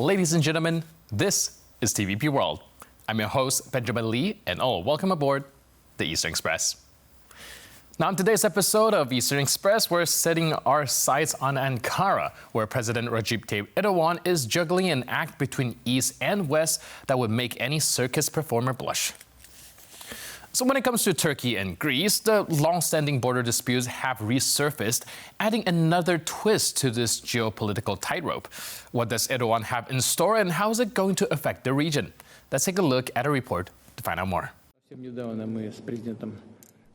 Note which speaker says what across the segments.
Speaker 1: Ladies and gentlemen, this is TVP World. I'm your host, Benjamin Lee, and welcome aboard the Eastern Express. Now, in today's episode of Eastern Express, we're setting our sights on Ankara, where President Recep Tayyip Erdoğan is juggling an act between East and West that would make any circus performer blush. So when it comes to Turkey and Greece, the long-standing border disputes have resurfaced, adding another twist to this geopolitical tightrope. What does Erdoğan have in store, and how is it going to affect the region? Let's take a look at a report to find out more.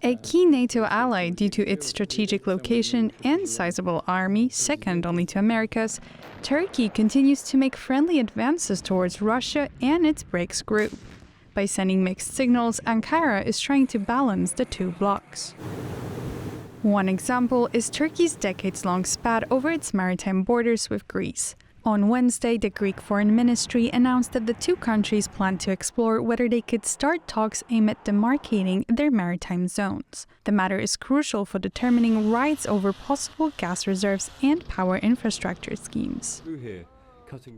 Speaker 2: A key NATO ally due to its strategic location and sizable army, second only to America's, Turkey continues to make friendly advances towards Russia and its Brics group. By sending mixed signals, Ankara is trying to balance the two blocs. One example is Turkey's decades-long spat over its maritime borders with Greece. On Wednesday, the Greek Foreign Ministry announced that the two countries plan to explore whether they could start talks aimed at demarcating their maritime zones. The matter is crucial for determining rights over possible gas reserves and power infrastructure schemes.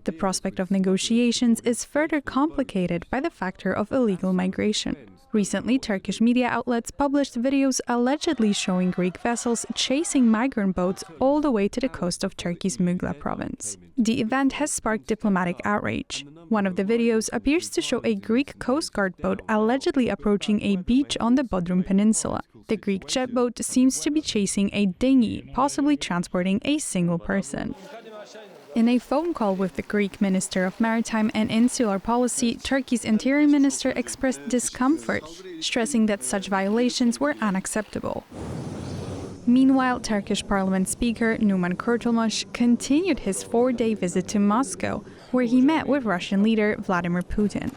Speaker 2: The prospect of negotiations is further complicated by the factor of illegal migration. Recently, Turkish media outlets published videos allegedly showing Greek vessels chasing migrant boats all the way to the coast of Turkey's Muğla province. The event has sparked diplomatic outrage. One of the videos appears to show a Greek Coast Guard boat allegedly approaching a beach on the Bodrum Peninsula. The Greek jet boat seems to be chasing a dinghy, possibly transporting a single person. In a phone call with the Greek Minister of Maritime and Insular Policy, Turkey's Interior Minister expressed discomfort, stressing that such violations were unacceptable. Meanwhile, Turkish Parliament Speaker Numan Kurtulmuş continued his four-day visit to Moscow, where he met with Russian leader Vladimir Putin.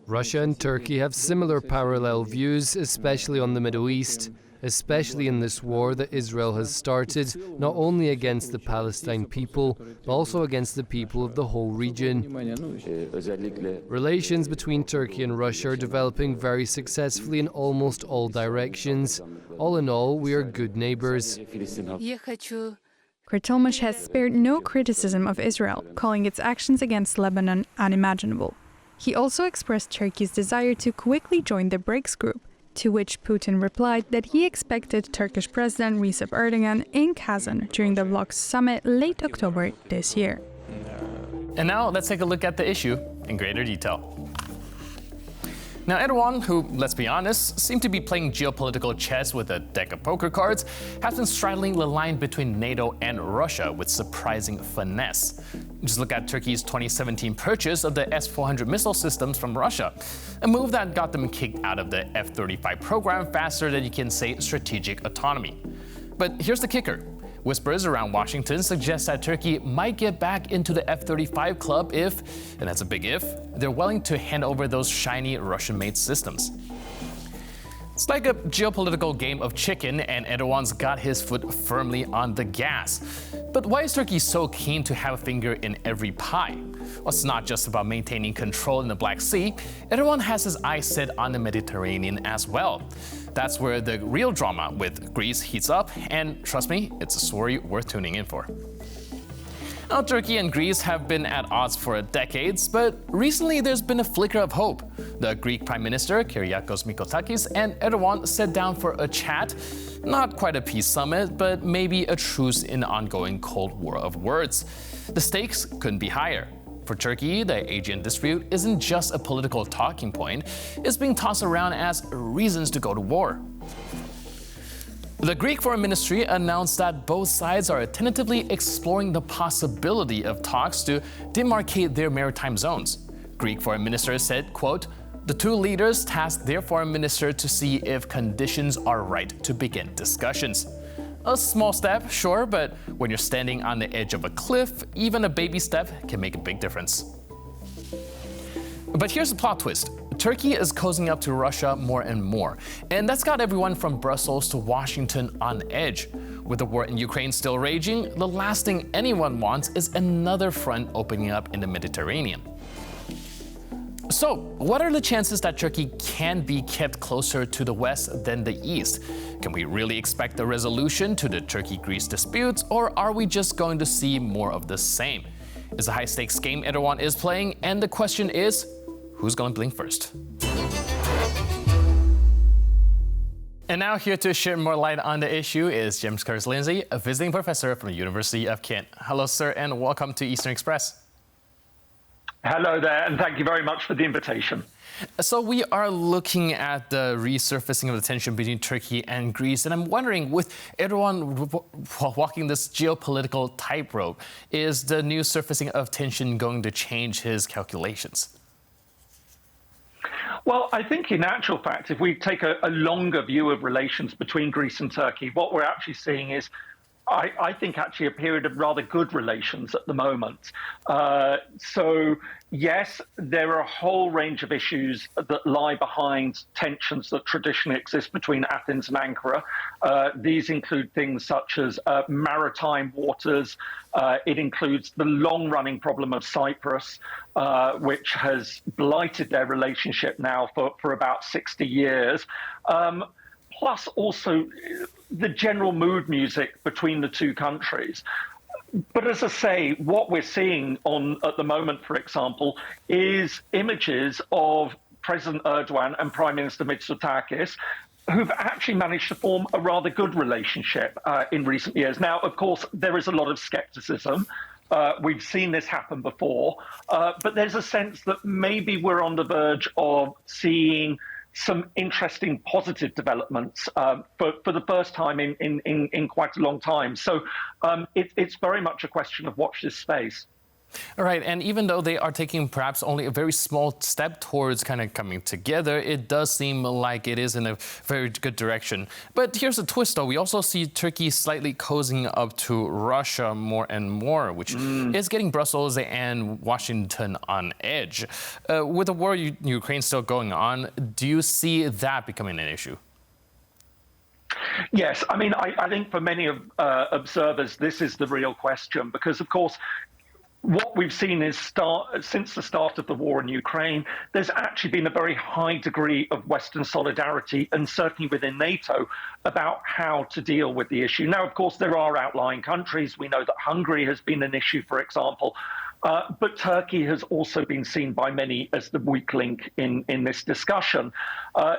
Speaker 3: Russia and Turkey have similar parallel views, especially on the Middle East, especially in this war that Israel has started, not only against the Palestine people, but also against the people of the whole region. Relations between Turkey and Russia are developing very successfully in almost all directions. All in all, we are good neighbors.
Speaker 2: Kurtulmuş has spared no criticism of Israel, calling its actions against Lebanon unimaginable. He also expressed Turkey's desire to quickly join the Brics group, to which Putin replied that he expected Turkish President Recep Erdoğan in Kazan during the bloc's summit late October this year.
Speaker 1: And now let's take a look at the issue in greater detail. Now, Erdoğan, who, let's be honest, seemed to be playing geopolitical chess with a deck of poker cards, has been straddling the line between NATO and Russia with surprising finesse. Just look at Turkey's 2017 purchase of the S-400 missile systems from Russia, a move that got them kicked out of the F-35 program faster than you can say strategic autonomy. But here's the kicker. Whispers around Washington suggest that Turkey might get back into the F-35 club if, and that's a big if, they're willing to hand over those shiny Russian-made systems. It's like a geopolitical game of chicken, and Erdoğan's got his foot firmly on the gas. But why is Turkey so keen to have a finger in every pie? Well, it's not just about maintaining control in the Black Sea. Erdoğan has his eyes set on the Mediterranean as well. That's where the real drama with Greece heats up, and trust me, it's a story worth tuning in for. Now, Turkey and Greece have been at odds for decades, but recently there's been a flicker of hope. The Greek Prime Minister, Kyriakos Mitsotakis, and Erdoğan sat down for a chat. Not quite a peace summit, but maybe a truce in the ongoing Cold War of words. The stakes couldn't be higher. For Turkey, the Aegean dispute isn't just a political talking point, it's being tossed around as reasons to go to war. The Greek Foreign Ministry announced that both sides are tentatively exploring the possibility of talks to demarcate their maritime zones. Greek Foreign Minister said, quote, "The two leaders tasked their foreign minister to see if conditions are right to begin discussions." A small step, sure, but when you're standing on the edge of a cliff, even a baby step can make a big difference. But here's the plot twist. Turkey is cozying up to Russia more and more, and that's got everyone from Brussels to Washington on edge. With the war in Ukraine still raging, the last thing anyone wants is another front opening up in the Mediterranean. So, what are the chances that Turkey can be kept closer to the West than the East? Can we really expect a resolution to the Turkey-Greece disputes, or are we just going to see more of the same? is a high-stakes game Erdoğan is playing, and the question is, who's going to blink first? And now here to shed more light on the issue is James Lindsay, a visiting professor from the University of Kent. Hello, sir, and welcome to Eastern Express.
Speaker 4: Hello there, and thank you very much for the invitation.
Speaker 1: So we are looking at the resurfacing of the tension between Turkey and Greece, and I'm wondering, with Erdoğan walking this geopolitical tightrope, is the new surfacing of tension going to change his calculations?
Speaker 4: Well, I think in actual fact, if we take a longer view of relations between Greece and Turkey, what we're actually seeing is, I think, actually a period of rather good relations at the moment. So, yes, there are a whole range of issues that lie behind tensions that traditionally exist between Athens and Ankara. These include things such as maritime waters. It includes the long-running problem of Cyprus, which has blighted their relationship now for about 60 years. Plus also the general mood music between the two countries. But as I say, what we're seeing at the moment, for example, is images of President Erdoğan and Prime Minister Mitsotakis, who've actually managed to form a rather good relationship in recent years. Now, of course, there is a lot of skepticism. We've seen this happen before, but there's a sense that maybe we're on the verge of seeing some interesting positive developments for the first time in quite a long time. So it's very much a question of watch this space.
Speaker 1: All right, and even though they are taking perhaps only a very small step towards kind of coming together, it does seem like it is in a very good direction. But here's a twist, though. We also see Turkey slightly cozying up to Russia more and more, which is getting Brussels and Washington on edge. With the war in Ukraine still going on, do you see that becoming an issue?
Speaker 4: Yes, I mean, I think for many observers, this is the real question, because, of course, what we've seen is since the start of the war in Ukraine, there's actually been a very high degree of Western solidarity, and certainly within NATO, about how to deal with the issue. Now, of course, there are outlying countries. We know that Hungary has been an issue, for example. But Turkey has also been seen by many as the weak link in this discussion.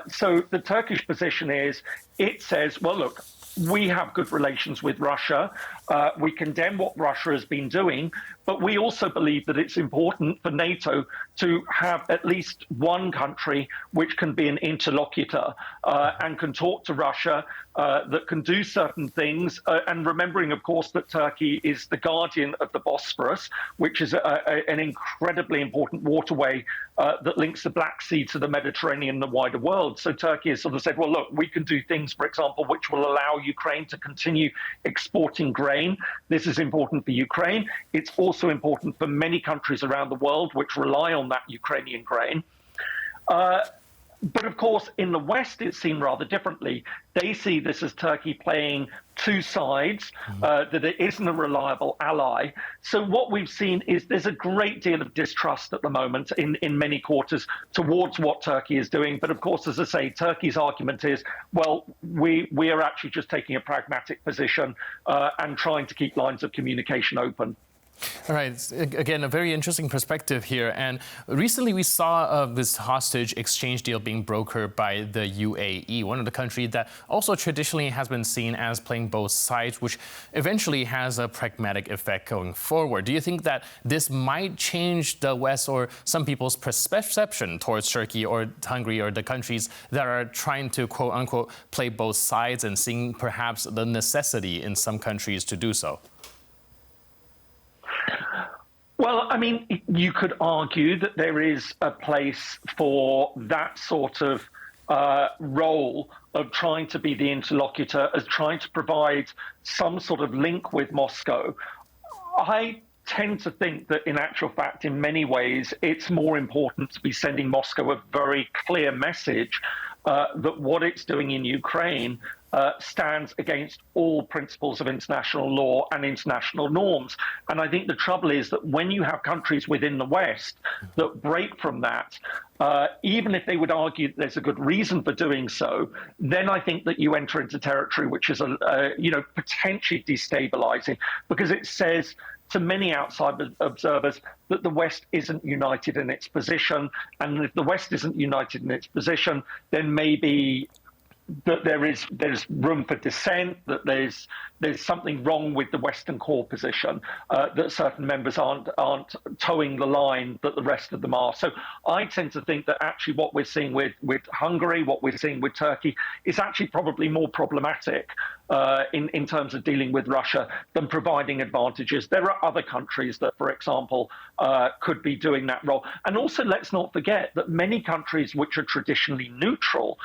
Speaker 4: So the Turkish position is, it says, well, look, we have good relations with Russia. We condemn what Russia has been doing, but we also believe that it's important for NATO to have at least one country which can be an interlocutor and can talk to Russia, that can do certain things. And remembering, of course, that Turkey is the guardian of the Bosphorus, which is an incredibly important waterway that links the Black Sea to the Mediterranean and the wider world. So Turkey has sort of said, well, look, we can do things, for example, which will allow Ukraine to continue exporting grain. This is important for Ukraine. It's also important for many countries around the world which rely on that Ukrainian grain. But of course, in the West, it's seen rather differently. They see this as Turkey playing two sides, that it isn't a reliable ally. So what we've seen is there's a great deal of distrust at the moment in many quarters towards what Turkey is doing. But of course, as I say, Turkey's argument is, well, we are actually just taking a pragmatic position and trying to keep lines of communication open.
Speaker 1: All right. Again, a very interesting perspective here. And recently we saw this hostage exchange deal being brokered by the UAE, one of the countries that also traditionally has been seen as playing both sides, which eventually has a pragmatic effect going forward. Do you think that this might change the West or some people's perception towards Turkey or Hungary or the countries that are trying to, quote unquote, play both sides and seeing perhaps the necessity in some countries to do so?
Speaker 4: Well, I mean, you could argue that there is a place for that sort of role of trying to be the interlocutor, as trying to provide some sort of link with Moscow. I tend to think that in actual fact, in many ways, it's more important to be sending Moscow a very clear message that what it's doing in Ukraine stands against all principles of international law and international norms. And I think the trouble is that when you have countries within the West that break from that, even if they would argue that there's a good reason for doing so, then I think that you enter into territory which is, potentially destabilizing, because it says to many outside observers that the West isn't united in its position. And if the West isn't united in its position, then maybe that there's room for dissent, that there's something wrong with the Western core position, that certain members aren't towing the line that the rest of them are. So I tend to think that actually what we're seeing with Hungary, what we're seeing with Turkey, is actually probably more problematic in terms of dealing with Russia than providing advantages. There are other countries that, for example, could be doing that role. And also, let's not forget that many countries which are traditionally neutral,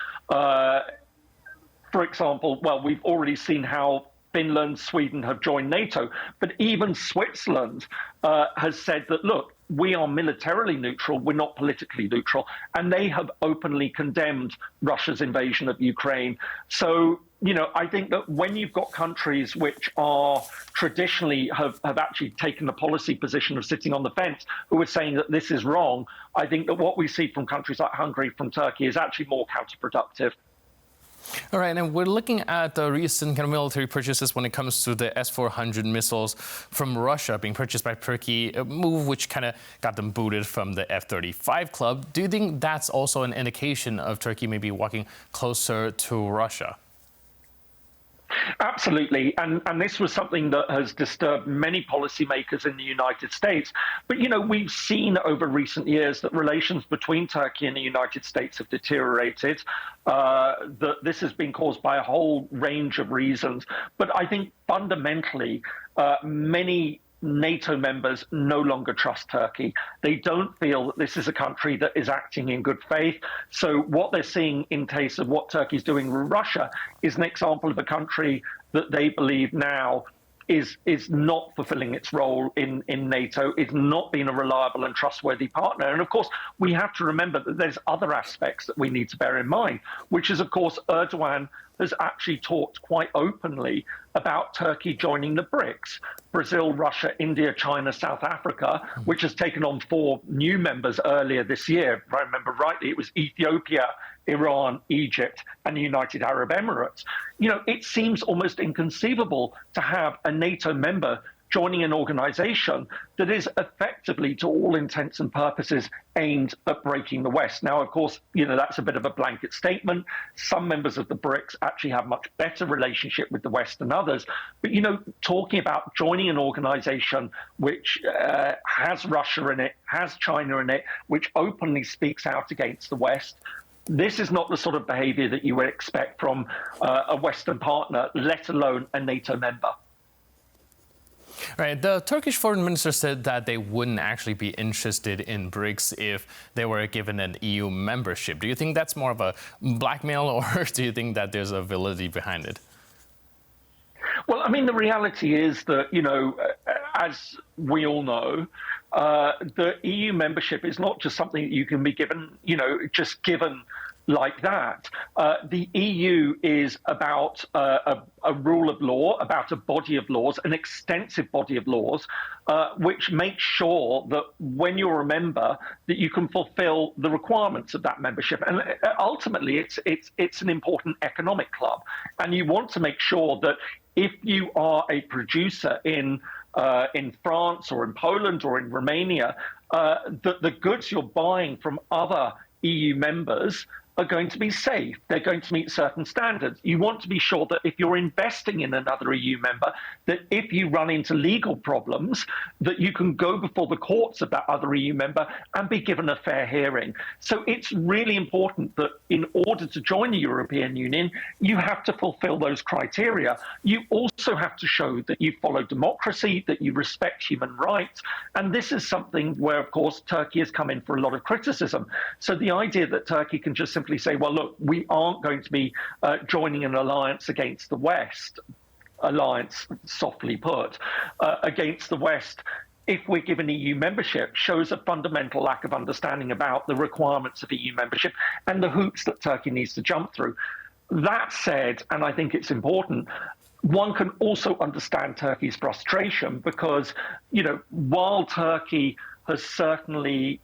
Speaker 4: for example, well, we've already seen how Finland, Sweden have joined NATO, but even Switzerland has said that, look, we are militarily neutral, we're not politically neutral, and they have openly condemned Russia's invasion of Ukraine. So, you know, I think that when you've got countries which are traditionally have actually taken the policy position of sitting on the fence, who are saying that this is wrong, I think that what we see from countries like Hungary, from Turkey, is actually more counterproductive.
Speaker 1: All right, and we're looking at the recent kind of military purchases when it comes to the S-400 missiles from Russia being purchased by Turkey, a move which kind of got them booted from the F-35 club. Do you think that's also an indication of Turkey maybe walking closer to Russia?
Speaker 4: Absolutely. And this was something that has disturbed many policymakers in the United States. But, you know, we've seen over recent years that relations between Turkey and the United States have deteriorated, that this has been caused by a whole range of reasons. But I think fundamentally, many NATO members no longer trust Turkey. They don't feel that this is a country that is acting in good faith. So what they're seeing in case of what Turkey's doing with Russia is an example of a country that they believe now is not fulfilling its role in NATO, is not being a reliable and trustworthy partner. And of course, we have to remember that there's other aspects that we need to bear in mind, which is, of course, Erdoğan has actually talked quite openly about Turkey joining the Brics: Brazil, Russia, India, China, South Africa, which has taken on 4 new members earlier this year. If I remember rightly, it was Ethiopia, Iran, Egypt, and the United Arab Emirates. You know, it seems almost inconceivable to have a NATO member joining an organization that is effectively, to all intents and purposes, aimed at breaking the West. Now, of course, you know, that's a bit of a blanket statement. Some members of the BRICS actually have much better relationship with the West than others. But, you know, talking about joining an organization which has Russia in it, has China in it, which openly speaks out against the West, this is not the sort of behavior that you would expect from a Western partner, let alone a NATO member.
Speaker 1: Right. The Turkish foreign minister said that they wouldn't actually be interested in BRICS if they were given an EU membership. Do you think that's more of a blackmail, or do you think that there's a validity behind it?
Speaker 4: Well, I mean, the reality is that, you know, as we all know, the EU membership is not just something that you can be given, you know, just given like that. The EU is about a rule of law, about a body of laws, an extensive body of laws, which makes sure that when you're a member, that you can fulfill the requirements of that membership. And ultimately, it's an important economic club. And you want to make sure that if you are a producer in France or in Poland or in Romania, that the goods you're buying from other EU members are going to be safe. They're going to meet certain standards. You want to be sure that if you're investing in another EU member, that if you run into legal problems, that you can go before the courts of that other EU member and be given a fair hearing. So it's really important that in order to join the European Union, you have to fulfill those criteria. You also have to show that you follow democracy, that you respect human rights. And this is something where, of course, Turkey has come in for a lot of criticism. So the idea that Turkey can just simply say, well, look, we aren't going to be joining an alliance against the West, alliance, softly put, against the West, if we're given EU membership, shows a fundamental lack of understanding about the requirements of EU membership and the hoops that Turkey needs to jump through. That said, and I think it's important, one can also understand Turkey's frustration because, you know, while Turkey has certainly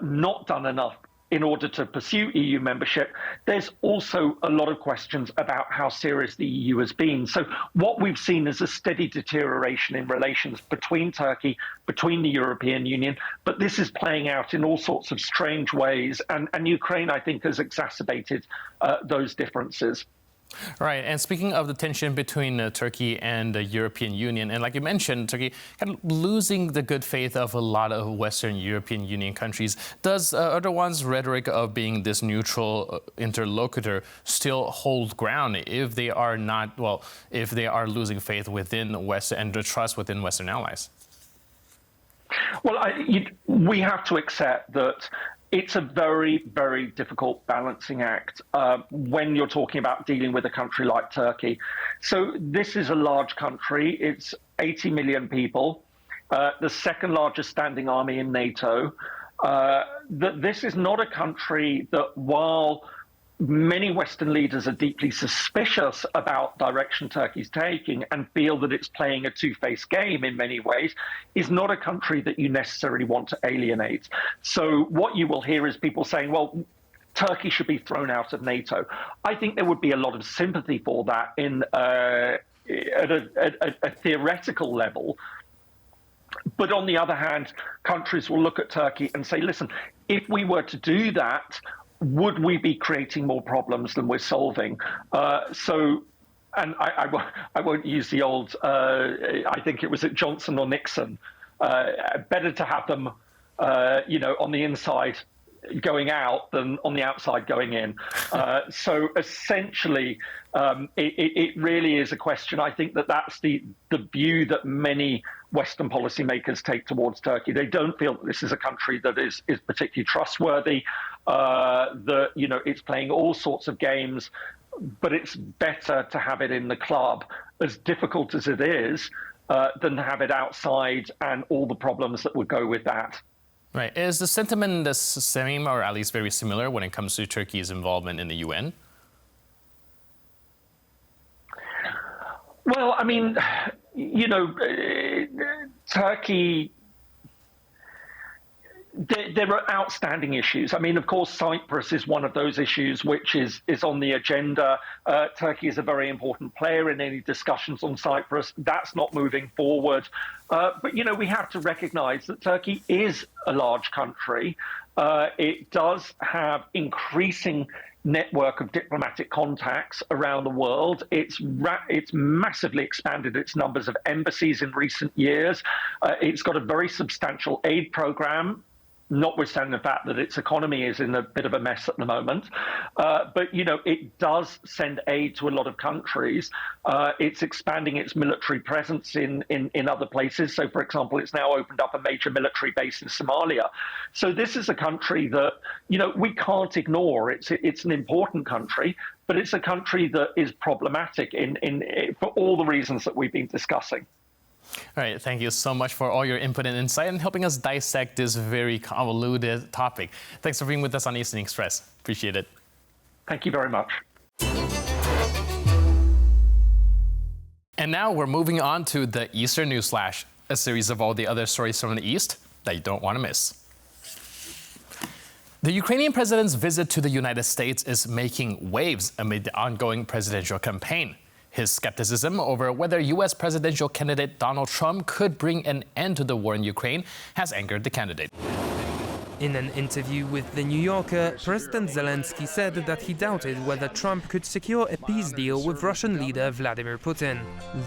Speaker 4: not done enough in order to pursue EU membership, there's also a lot of questions about how serious the EU has been. So what we've seen is a steady deterioration in relations between Turkey, between the European Union, but this is playing out in all sorts of strange ways, and Ukraine, I think, has exacerbated those differences.
Speaker 1: Right, and speaking of the tension between Turkey and the European Union, and like you mentioned, Turkey kind of losing the good faith of a lot of Western European Union countries, does Erdogan's rhetoric of being this neutral interlocutor still hold ground if they are not, well, if they are losing faith within West and the trust within Western allies?
Speaker 4: Well, we have to accept that it's a very, very difficult balancing act when you're talking about dealing with a country like Turkey. So this is a large country. It's 80 million people, the second largest standing army in NATO. This is not a country that, while many Western leaders are deeply suspicious about direction Turkey's taking and feel that it's playing a two-faced game in many ways, is not a country that you necessarily want to alienate. So what you will hear is people saying, well, Turkey should be thrown out of NATO. I think there would be a lot of sympathy for that at a theoretical level. But on the other hand, countries will look at Turkey and say, listen, if we were to do that, would we be creating more problems than we're solving? And I won't use the old, I think it was at Johnson or Nixon, better to have them, on the inside going out than on the outside going in. So essentially, it really is a question. I think that's the view that many Western policymakers take towards Turkey. They don't feel that this is a country that is particularly trustworthy, that, it's playing all sorts of games, but it's better to have it in the club, as difficult as it is, than to have it outside and all the problems that would go with that.
Speaker 1: Right. Is the sentiment the same, or at least very similar, when it comes to Turkey's involvement in the UN?
Speaker 4: Well, I mean, Turkey, there are outstanding issues. I mean, of course, Cyprus is one of those issues which is on the agenda. Turkey is a very important player in any discussions on Cyprus. That's not moving forward. But, we have to recognize that Turkey is a large country. It does have increasing network of diplomatic contacts around the world. It's massively expanded its numbers of embassies in recent years. It's got a very substantial aid program, notwithstanding the fact that its economy is in a bit of a mess at the moment. But, it does send aid to a lot of countries. It's expanding its military presence in other places. So, for example, it's now opened up a major military base in Somalia. So this is a country that, we can't ignore. It's an important country, but it's a country that is problematic for all the reasons that we've been discussing.
Speaker 1: All right, thank you so much for all your input and insight and helping us dissect this very convoluted topic. Thanks for being with us on Eastern Express. Appreciate it.
Speaker 4: Thank you very much.
Speaker 1: And now we're moving on to the Eastern News Flash, a series of all the other stories from the East that you don't want to miss. The Ukrainian president's visit to the United States is making waves amid the ongoing presidential campaign. His skepticism over whether U.S. presidential candidate Donald Trump could bring an end to the war in Ukraine has angered the candidate.
Speaker 5: In an interview with The New Yorker, President Zelensky said that he doubted whether Trump could secure a peace deal with Russian leader Vladimir Putin.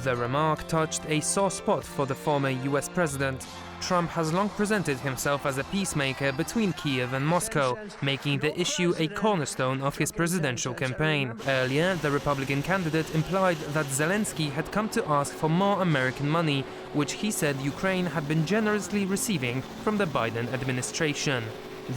Speaker 5: The remark touched a sore spot for the former U.S. president. Trump has long presented himself as a peacemaker between Kiev and Moscow, making the issue a cornerstone of his presidential campaign. Earlier, the Republican candidate implied that Zelensky had come to ask for more American money, which he said Ukraine had been generously receiving from the Biden administration.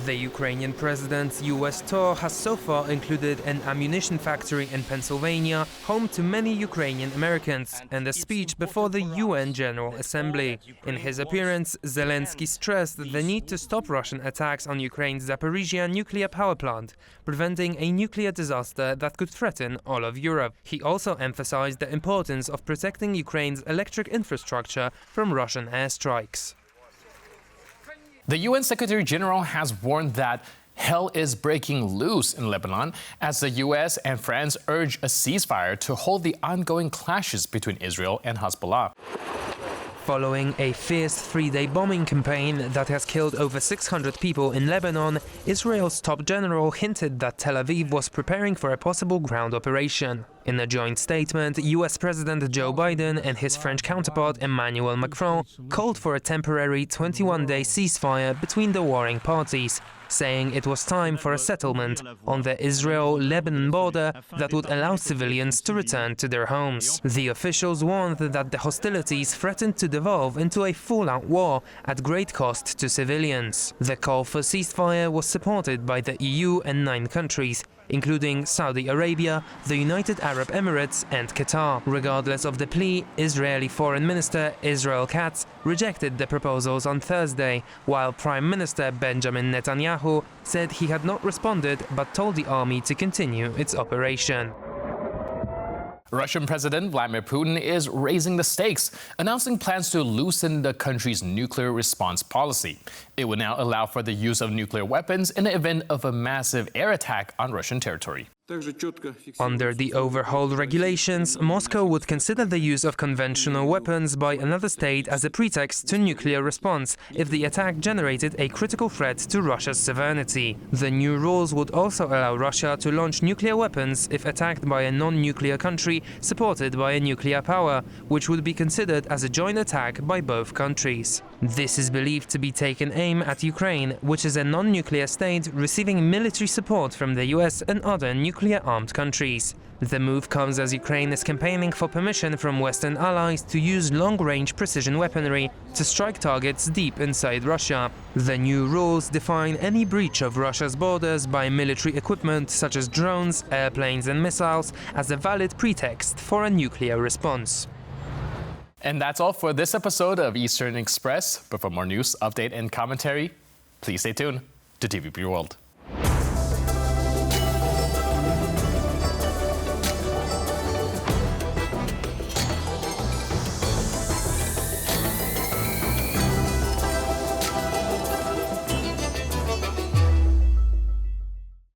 Speaker 5: The Ukrainian president's U.S. tour has so far included an ammunition factory in Pennsylvania, home to many Ukrainian Americans, and a speech before the UN General Assembly. In his appearance, Zelensky stressed the need to stop Russian attacks on Ukraine's Zaporizhia nuclear power plant, preventing a nuclear disaster that could threaten all of Europe. He also emphasized the importance of protecting Ukraine's electric infrastructure from Russian airstrikes.
Speaker 1: The UN Secretary General has warned that hell is breaking loose in Lebanon as the US and France urge a ceasefire to hold the ongoing clashes between Israel and Hezbollah.
Speaker 5: Following a fierce three-day bombing campaign that has killed over 600 people in Lebanon, Israel's top general hinted that Tel Aviv was preparing for a possible ground operation. In a joint statement, US President Joe Biden and his French counterpart Emmanuel Macron called for a temporary 21-day ceasefire between the warring parties, saying it was time for a settlement on the Israel-Lebanon border that would allow civilians to return to their homes. The officials warned that the hostilities threatened to devolve into a full-out war at great cost to civilians. The call for ceasefire was supported by the EU and 9 countries, including Saudi Arabia, the United Arab Emirates and Qatar. Regardless of the plea, Israeli Foreign Minister Israel Katz rejected the proposals on Thursday, while Prime Minister Benjamin Netanyahu said he had not responded but told the army to continue its operation.
Speaker 1: Russian President Vladimir Putin is raising the stakes, announcing plans to loosen the country's nuclear response policy. It would now allow for the use of nuclear weapons in the event of a massive air attack on Russian territory.
Speaker 5: Under the overhauled regulations, Moscow would consider the use of conventional weapons by another state as a pretext to nuclear response if the attack generated a critical threat to Russia's sovereignty. The new rules would also allow Russia to launch nuclear weapons if attacked by a non-nuclear country supported by a nuclear power, which would be considered as a joint attack by both countries. This is believed to be taken aim at Ukraine, which is a non-nuclear state receiving military support from the US and other nuclear-armed countries. The move comes as Ukraine is campaigning for permission from Western allies to use long-range precision weaponry to strike targets deep inside Russia. The new rules define any breach of Russia's borders by military equipment such as drones, airplanes and missiles as a valid pretext for a nuclear response.
Speaker 1: And that's all for this episode of Eastern Express. But for more news, update, and commentary, please stay tuned to TVP World.